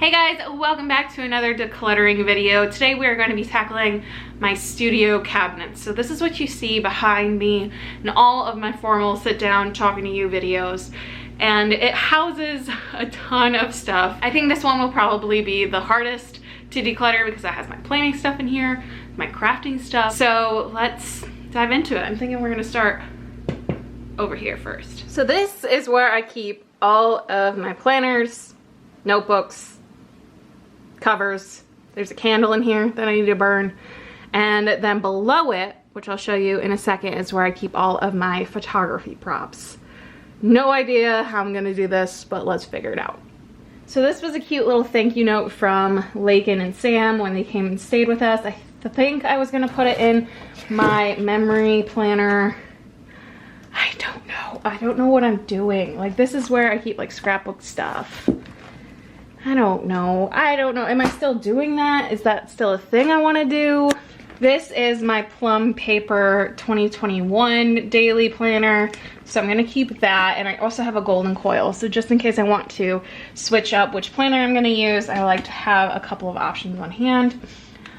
Hey guys, welcome back to another decluttering video. Today we are going to be tackling my studio cabinets. So this is what you see behind me in all of my formal sit down talking to you videos. And it houses a ton of stuff. I think this one will probably be the hardest to declutter because it has my planning stuff in here, my crafting stuff. So let's dive into it. I'm thinking we're gonna start over here first. So this is where I keep all of my planners, notebooks, covers. There's a candle in here that I need to burn, and then below it, which I'll show you in a second, is where I keep all of my photography props. No idea how I'm gonna do this, but let's figure it out. So this was a cute little thank you note from Lakin and Sam when they came and stayed with us. I think I was gonna put it in my memory planner. I don't know what I'm doing. Like, this is where I keep like scrapbook stuff. I don't know. Am I still doing that? Is that still a thing I want to do? This is my Plum Paper 2021 daily planner. So I'm going to keep that. And I also have a golden coil. So just in case I want to switch up which planner I'm going to use, I like to have a couple of options on hand.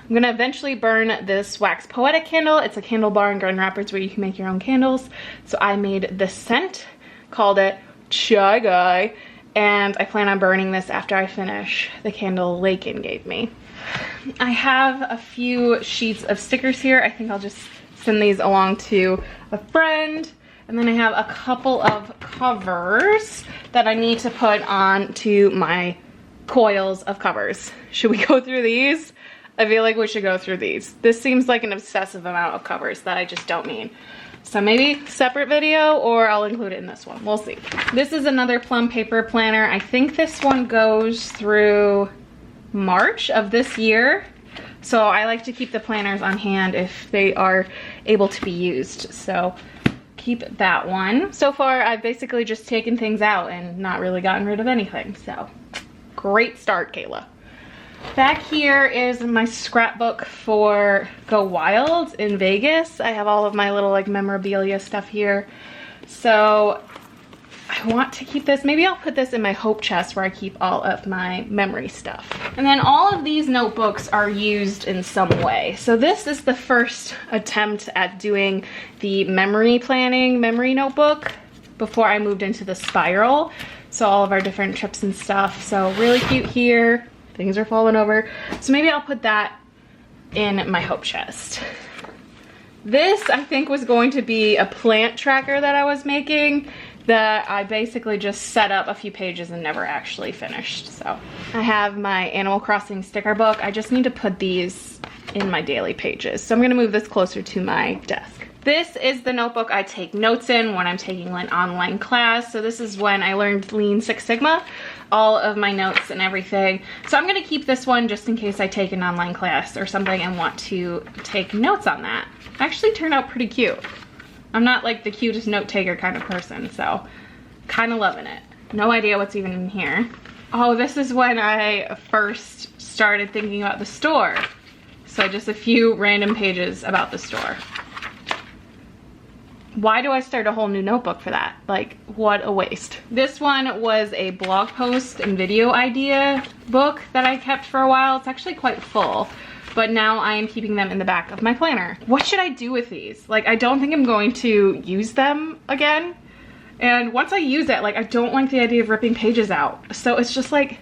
I'm going to eventually burn this Wax Poetic candle. It's a candle bar in Garden Rapids where you can make your own candles. So I made this scent, called it Shy Guy. And I plan on burning this after I finish the candle Lakin gave me. I have a few sheets of stickers here. I think I'll just send these along to a friend. And then I have a couple of covers that I need to put on to my coils of covers. Should we go through these? I feel like we should go through these. This seems like an obsessive amount of covers that I just don't need. So maybe separate video, or I'll include it in this one. We'll see. This is another Plum Paper planner. I think this one goes through March of this year. So I like to keep the planners on hand if they are able to be used. So keep that one. So far, I've basically just taken things out and not really gotten rid of anything. So great start, Kayla. Back here is my scrapbook for Go Wild in Vegas. I have all of my little like memorabilia stuff here. So I want to keep this. Maybe I'll put this in my hope chest where I keep all of my memory stuff. And then all of these notebooks are used in some way. So this is the first attempt at doing the memory planning memory notebook before I moved into the spiral. So all of our different trips and stuff. So really cute here. Things are falling over. So maybe I'll put that in my hope chest. This, I think, was going to be a plant tracker that I was making that I basically just set up a few pages and never actually finished. So I have my Animal Crossing sticker book. I just need to put these in my daily pages. So I'm gonna move this closer to my desk. This is the notebook I take notes in when I'm taking an online class. So this is when I learned Lean Six Sigma, all of my notes and everything. So I'm gonna keep this one just in case I take an online class or something and want to take notes on that. It actually turned out pretty cute. I'm not like the cutest note taker kind of person, so kind of loving it. No idea what's even in here. Oh, this is when I first started thinking about the store. So just a few random pages about the store. Why do I start a whole new notebook for that? Like, what a waste. This one was a blog post and video idea book that I kept for a while. It's actually quite full, but now I am keeping them in the back of my planner. What should I do with these? Like, I don't think I'm going to use them again. And once I use it, like, I don't like the idea of ripping pages out. So it's just like,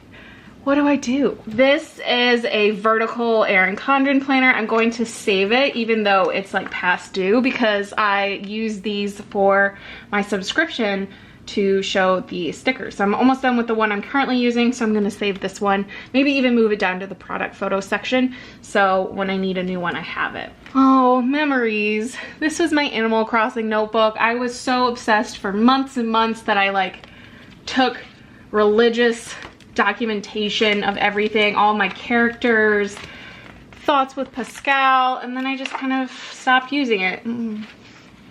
what do I do? This is a vertical Erin Condren planner. I'm going to save it even though it's like past due because I use these for my subscription to show the stickers. So I'm almost done with the one I'm currently using, so I'm gonna save this one. Maybe even move it down to the product photo section so when I need a new one, I have it. Oh, memories. This was my Animal Crossing notebook. I was so obsessed for months and months that I like took religious documentation of everything, all my characters, thoughts with Pascal, and then I just kind of stopped using it.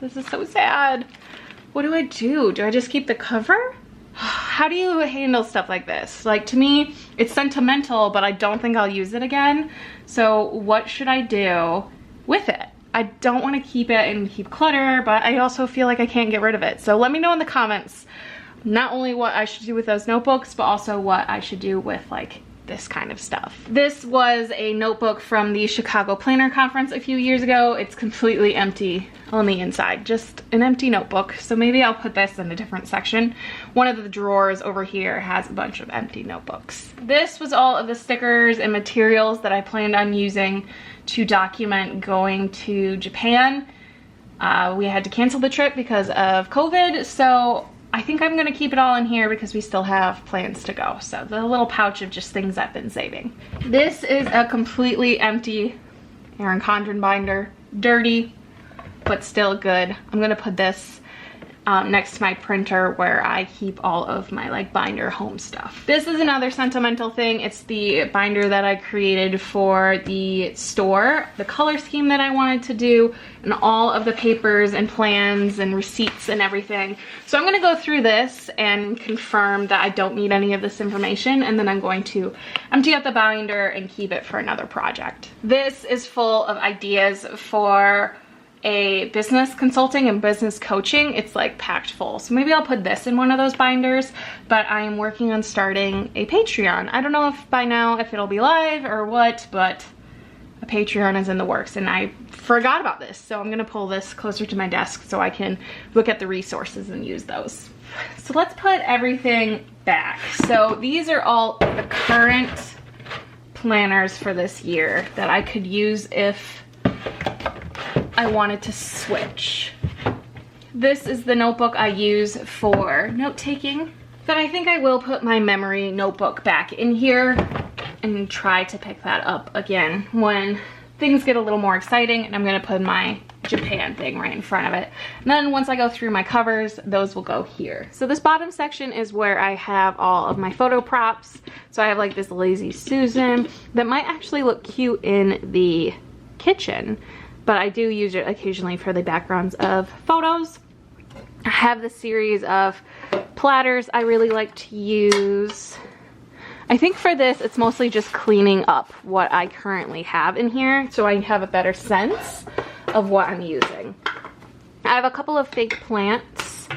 This is so sad. What do I do? Do I just keep the cover? How do you handle stuff like this? Like, to me, it's sentimental, but I don't think I'll use it again. So what should I do with it? I don't want to keep it and keep clutter, but I also feel like I can't get rid of it. So let me know in the comments not only what I should do with those notebooks, but also what I should do with like this kind of stuff. This was a notebook from the Chicago Planner Conference a few years ago. It's completely empty on the inside, just an empty notebook. So maybe I'll put this in a different section. One of the drawers over here has a bunch of empty notebooks. This was all of the stickers and materials that I planned on using to document going to Japan. We had to cancel the trip because of COVID, so I think I'm gonna keep it all in here because we still have plans to go. So the little pouch of just things I've been saving. This is a completely empty Erin Condren binder. Dirty, but still good. I'm gonna put this next to my printer where I keep all of my like binder home stuff. This is another sentimental thing. It's the binder that I created for the store, the color scheme that I wanted to do, and all of the papers and plans and receipts and everything. So I'm gonna go through this and confirm that I don't need any of this information, and then I'm going to empty out the binder and keep it for another project. This is full of ideas for a business consulting and business coaching. It's like packed full. So maybe I'll put this in one of those binders, but I am working on starting a Patreon. I don't know if by now if it'll be live or what, but a Patreon is in the works and I forgot about this. So I'm gonna pull this closer to my desk so I can look at the resources and use those. So let's put everything back. So these are all the current planners for this year that I could use if I wanted to switch. This is the notebook I use for note-taking, but I think I will put my memory notebook back in here and try to pick that up again when things get a little more exciting, and I'm gonna put my Japan thing right in front of it. And then once I go through my covers, those will go here. So this bottom section is where I have all of my photo props. So I have like this Lazy Susan that might actually look cute in the kitchen, but I do use it occasionally for the backgrounds of photos. I have this series of platters I really like to use. I think for this, it's mostly just cleaning up what I currently have in here so I have a better sense of what I'm using. I have a couple of fake plants.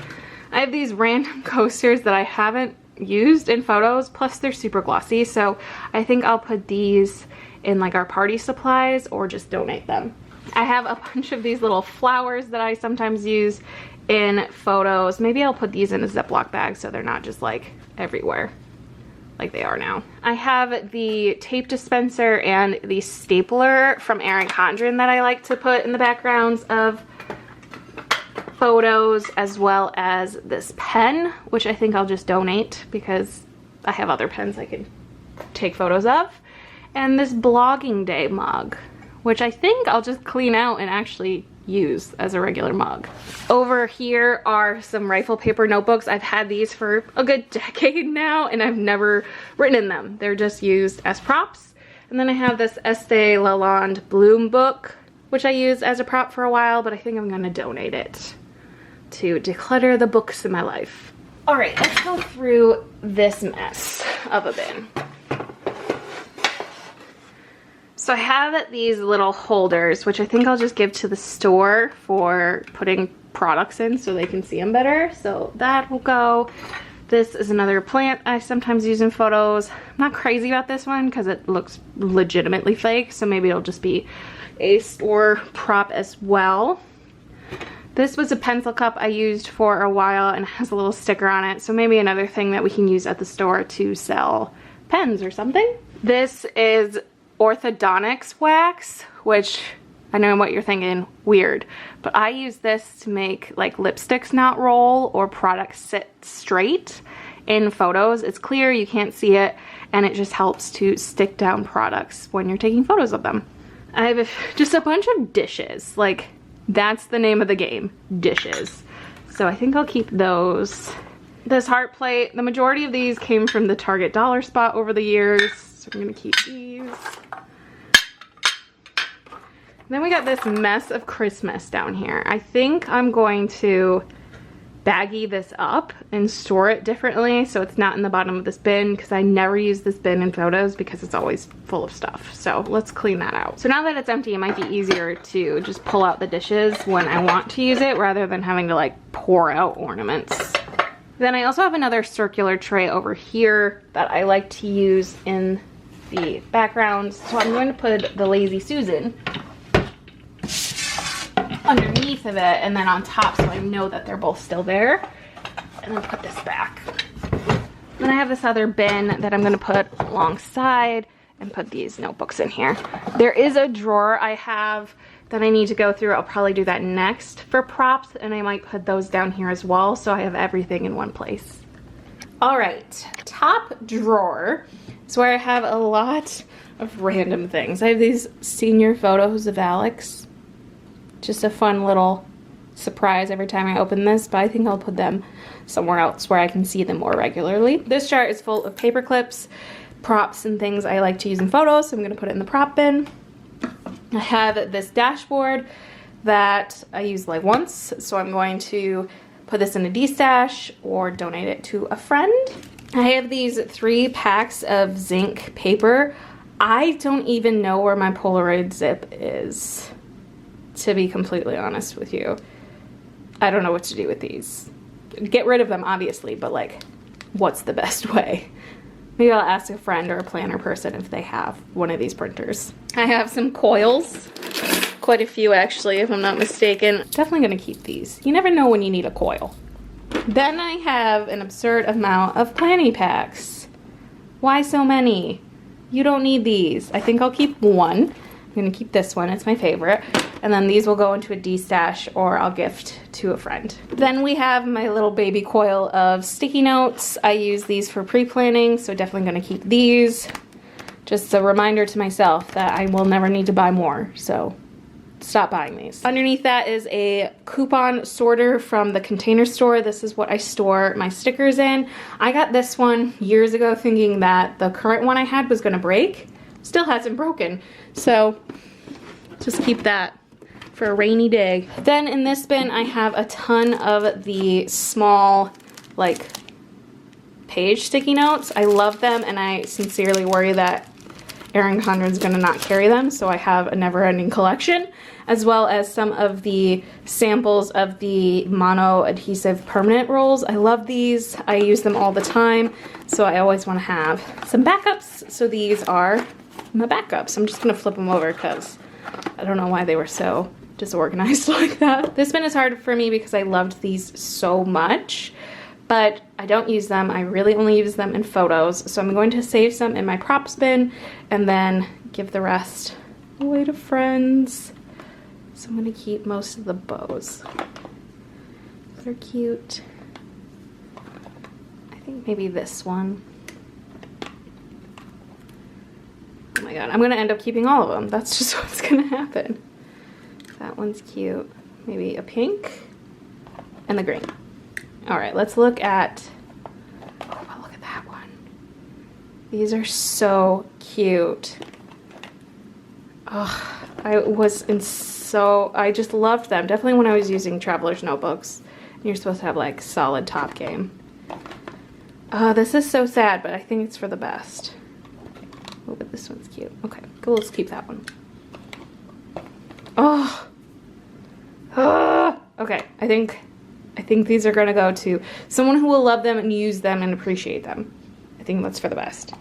I have these random coasters that I haven't used in photos, plus they're super glossy, so I think I'll put these in like our party supplies or just donate them. I have a bunch of these little flowers that I sometimes use in photos. Maybe I'll put these in a Ziploc bag so they're not just like everywhere like they are now. I have the tape dispenser and the stapler from Erin Condren that I like to put in the backgrounds of photos, as well as this pen, which I think I'll just donate because I have other pens I can take photos of. And this blogging day mug, which I think I'll just clean out and actually use as a regular mug. Over here are some rifle paper notebooks. I've had these for a good decade now and I've never written in them. They're just used as props. And then I have this Estee Lalonde Bloom book, which I used as a prop for a while, but I think I'm gonna donate it to declutter the books in my life. All right, let's go through this mess of a bin. So I have these little holders, which I think I'll just give to the store for putting products in so they can see them better. So that will go. This is another plant I sometimes use in photos. I'm not crazy about this one because it looks legitimately fake, so maybe it'll just be a store prop as well. This was a pencil cup I used for a while and has a little sticker on it, so maybe another thing that we can use at the store to sell pens or something. This is orthodontics wax, which I know what you're thinking, weird, but I use this to make like lipsticks not roll or products sit straight in photos. It's clear, you can't see it, and it just helps to stick down products when you're taking photos of them. I have just a bunch of dishes, like that's the name of the game, dishes. So I think I'll keep those. This heart plate, the majority of these came from the Target dollar spot over the years, so I'm gonna keep these. Then we got this mess of Christmas down here. I think I'm going to baggie this up and store it differently so it's not in the bottom of this bin, because I never use this bin in photos because it's always full of stuff. So let's clean that out. So now that it's empty, it might be easier to just pull out the dishes when I want to use it rather than having to like pour out ornaments. Then I also have another circular tray over here that I like to use in the background. So I'm going to put the Lazy Susan underneath of it and then on top so I know that they're both still there. And then put this back. Then I have this other bin that I'm going to put alongside and put these notebooks in here. There is a drawer I have that I need to go through. I'll probably do that next for props, and I might put those down here as well so I have everything in one place. All right, top drawer is where I have a lot of random things. I have these senior photos of Alex. Just a fun little surprise every time I open this, but I think I'll put them somewhere else where I can see them more regularly. This jar is full of paper clips, props, and things I like to use in photos, so I'm gonna put it in the prop bin. I have this dashboard that I use like once, so I'm going to put this in a D-stash or donate it to a friend. I have these 3 packs of zinc paper. I don't even know where my Polaroid zip is, to be completely honest with you. I don't know what to do with these. Get rid of them, obviously, but like, what's the best way? Maybe I'll ask a friend or a planner person if they have one of these printers. I have some coils. Quite a few, actually, if I'm not mistaken. Definitely gonna keep these. You never know when you need a coil. Then I have an absurd amount of planning packs. Why so many? You don't need these. I think I'll keep one. I'm gonna keep this one, it's my favorite. And then these will go into a D-stash or I'll gift to a friend. Then we have my little baby coil of sticky notes. I use these for pre-planning, so definitely gonna keep these. Just a reminder to myself that I will never need to buy more, so stop buying these. Underneath that is a coupon sorter from the Container Store. This is what I store my stickers in. I got this one years ago thinking that the current one I had was gonna break. Still hasn't broken, so just keep that for a rainy day. Then in this bin I have a ton of the small like page sticky notes. I love them and I sincerely worry that Erin Condren's gonna not carry them, so I have a never-ending collection, as well as some of the samples of the mono adhesive permanent rolls. I love these. I use them all the time, so I always want to have some backups. So these are my backups. I'm just gonna flip them over because I don't know why they were so disorganized like that. This bin is hard for me because I loved these so much, but I don't use them. I really only use them in photos, so I'm going to save some in my props bin and then give the rest away to friends. So I'm going to keep most of the bows. They're cute. I think maybe this one. Oh my god, I'm going to end up keeping all of them. That's just what's going to happen. That one's cute. Maybe a pink and the green. All right, let's look at, oh, look at that one. These are so cute. Oh, I just loved them. Definitely when I was using Traveler's Notebooks. You're supposed to have like solid top game. This is so sad, but I think it's for the best. Oh, but this one's cute. Okay, cool, let's keep that one. Oh. Okay, I think these are gonna go to someone who will love them and use them and appreciate them. I think that's for the best.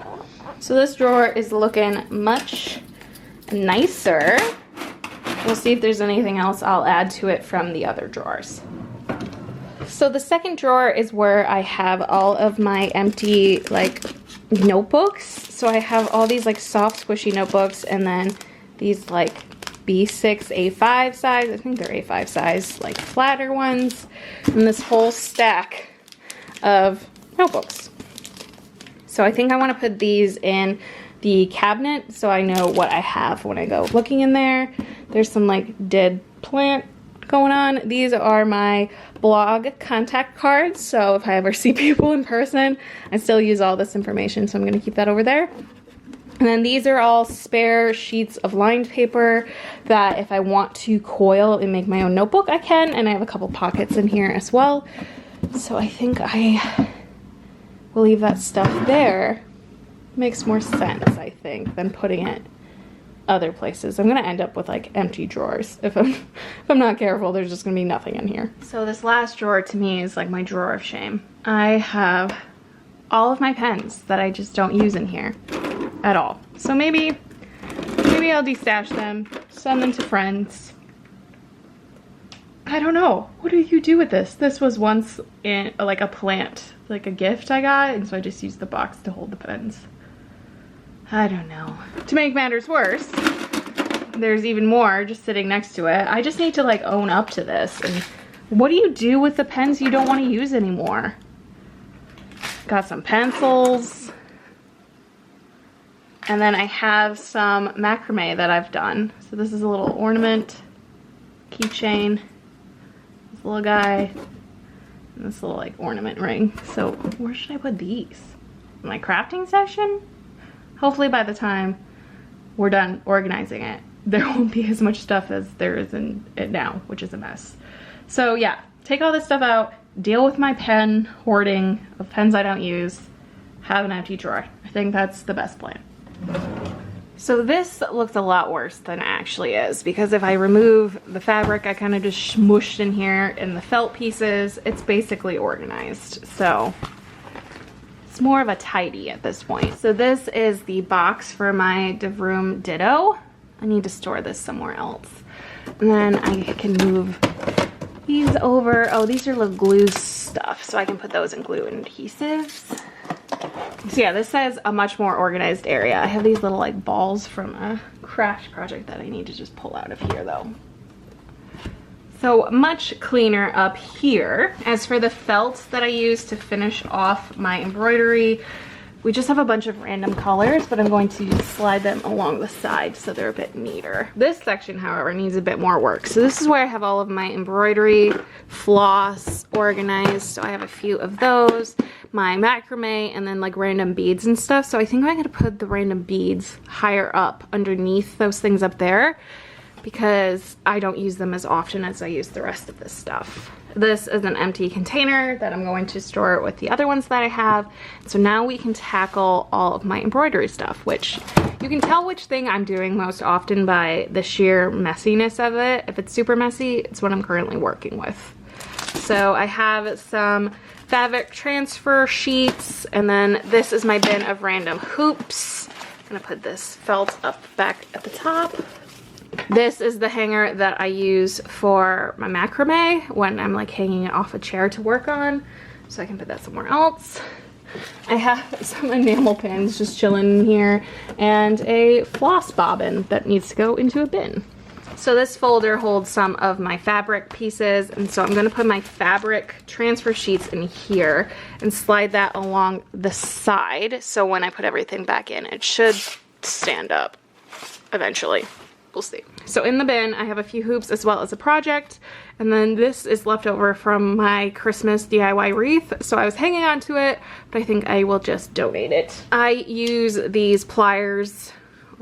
So this drawer is looking much nicer. We'll see if there's anything else I'll add to it from the other drawers. So the second drawer is where I have all of my empty like notebooks. So I have all these like soft squishy notebooks and then these like B6 A5 size, I think they're A5 size, like flatter ones, and this whole stack of notebooks. So I think I want to put these in the cabinet so I know what I have when I go looking in there. There's some like dead plant going on. These are my blog contact cards, so if I ever see people in person, I still use all this information, so I'm going to keep that over there. And then these are all spare sheets of lined paper that if I want to coil and make my own notebook, I can. And I have a couple pockets in here as well. So I think I will leave that stuff there. Makes more sense, I think, than putting it other places. I'm gonna end up with like empty drawers. If I'm not careful, there's just gonna be nothing in here. So this last drawer to me is like my drawer of shame. I have all of my pens that I just don't use in here. at all. So maybe I'll destash them, send them to friends. I don't know. What do you do with this? This was once in like a plant, like a gift I got, and so I just used the box to hold the pens. I don't know. To make matters worse, there's even more just sitting next to it. I just need to like own up to this. And what do you do with the pens you don't want to use anymore? Got some pencils. And then I have some macrame that I've done. So this is a little ornament, keychain, this little guy, and this little like ornament ring. So where should I put these? In my crafting section? Hopefully by the time we're done organizing it, there won't be as much stuff as there is in it now, which is a mess. So yeah, take all this stuff out, deal with my pen hoarding of pens I don't use, have an empty drawer. I think that's the best plan. So this looks a lot worse than it actually is, because if I remove the fabric I kind of just smushed in here and the felt pieces, it's basically organized. So it's more of a tidy at this point. So this is the box for my DeVroom Ditto. I need to store this somewhere else. And then I can move these over. Oh, these are little glue stuff, so I can put those in glue and adhesives. So yeah, this says a much more organized area. I have these little like balls from a craft project that I need to just pull out of here though. So much cleaner up here. As for the felt that I use to finish off my embroidery, we just have a bunch of random colors, but I'm going to slide them along the side so they're a bit neater. This section, however, needs a bit more work. So this is where I have all of my embroidery, floss organized. So I have a few of those, my macrame, and then like random beads and stuff. So I think I'm gonna put the random beads higher up underneath those things up there, because I don't use them as often as I use the rest of this stuff. This is an empty container that I'm going to store with the other ones that I have. So now we can tackle all of my embroidery stuff, which you can tell which thing I'm doing most often by the sheer messiness of it. If it's super messy, it's what I'm currently working with. So I have some fabric transfer sheets, and then this is my bin of random hoops. I'm gonna put this felt up back at the top. This is the hanger that I use for my macrame when I'm like hanging it off a chair to work on, so I can put that somewhere else. I have some enamel pins just chilling in here and a floss bobbin that needs to go into a bin. So this folder holds some of my fabric pieces, and so I'm going to put my fabric transfer sheets in here and slide that along the side, so when I put everything back in it should stand up eventually. We'll see. So in the bin, I have a few hoops as well as a project, and then this is left over from my Christmas DIY wreath. So I was hanging on to it, but I think I will just donate it. I use these pliers,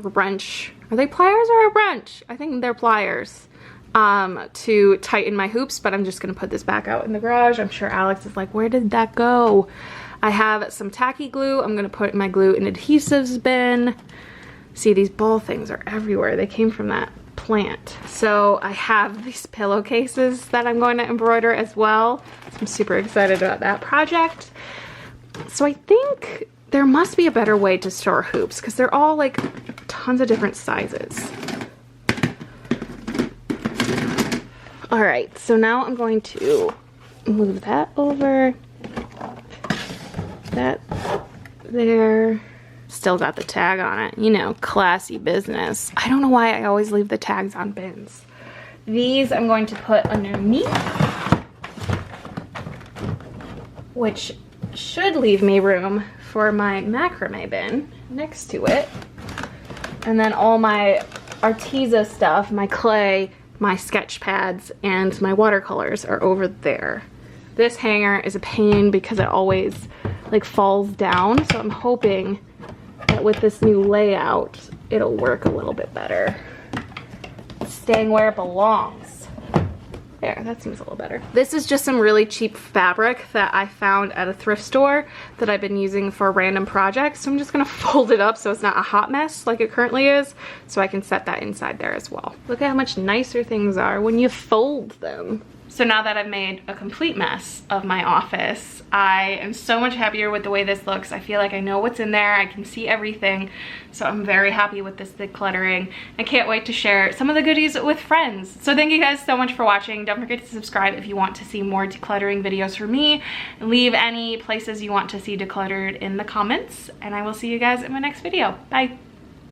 or wrench. Are they pliers or a wrench? I think they're pliers, to tighten my hoops, but I'm just gonna put this back out in the garage. I'm sure Alex is like, where did that go? I have some tacky glue. I'm gonna put my glue and adhesives bin. See, these ball things are everywhere. They came from that plant. So I have these pillowcases that I'm going to embroider as well. So I'm super excited about that project. So I think there must be a better way to store hoops, because they're all like tons of different sizes. All right, so now I'm going to move that over. That there. Still got the tag on it, you know, classy business. I don't know why I always leave the tags on bins. These I'm going to put underneath, which should leave me room for my macrame bin next to it. And then all my Arteza stuff, my clay, my sketch pads, and my watercolors are over there. This hanger is a pain because it always like falls down, so I'm hoping that with this new layout it'll work a little bit better. It's staying where it belongs. There, that seems a little better. This is just some really cheap fabric that I found at a thrift store that I've been using for random projects. So I'm just gonna fold it up so it's not a hot mess like it currently is, so I can set that inside there as well. Look at how much nicer things are when you fold them. So now that I've made a complete mess of my office, I am so much happier with the way this looks. I feel like I know what's in there. I can see everything. So I'm very happy with this decluttering. I can't wait to share some of the goodies with friends. So thank you guys so much for watching. Don't forget to subscribe if you want to see more decluttering videos from me. Leave any places you want to see decluttered in the comments. And I will see you guys in my next video. Bye.